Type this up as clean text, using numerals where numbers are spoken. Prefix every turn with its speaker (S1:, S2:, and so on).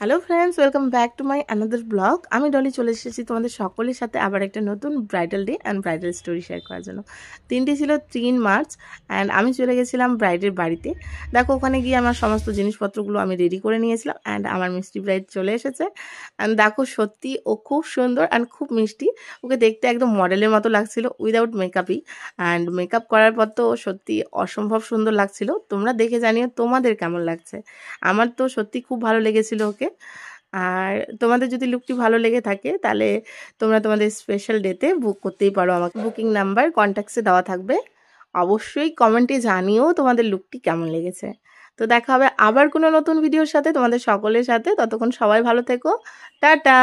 S1: Hello friends, welcome back to my another blog. আমি ডলি চলে এসেছি তোমাদের সকলের সাথে আবার একটা নতুন bridal day and bridal story share করার জন্য। দিনটি ছিল 3 মার্চ অ্যান্ড আমি চলে গেছিলাম ব্রাইডের বাড়িতে। দেখো, ওখানে গিয়ে আমার সমস্ত জিনিসপত্রগুলো আমি রেডি করে নিয়েছিলাম অ্যান্ড আমার মিষ্টি ব্রাইড চলে এসেছে। অ্যান্ড দেখো, সত্যি ও খুব সুন্দর অ্যান্ড খুব মিষ্টি। ওকে দেখতে একদম মডেলের মতো লাগছিল উইদাউট মেকআপই, অ্যান্ড মেকআপ করার পর তো সত্যি অসম্ভব সুন্দর লাগছিল। তোমরা দেখে জানিও তোমাদের কেমন লাগছে। আমার তো সত্যি খুব ভালো লেগেছিল ওকে। আর তোমাদের যদি লুকটি ভালো লেগে থাকে তাহলে তোমরা তোমাদের স্পেশাল ডেতে বুক করতেই পারো। আমাকে বুকিং নাম্বার কন্ট্যাক্টসে দেওয়া থাকবে। অবশ্যই কমেন্টে জানিও তোমাদের লুকটি কেমন লেগেছে। তো দেখা হবে আবার কোনো নতুন ভিডিওর সাথে তোমাদের সকলের সাথে। ততক্ষণ সবাই ভালো থেকো। টাটা।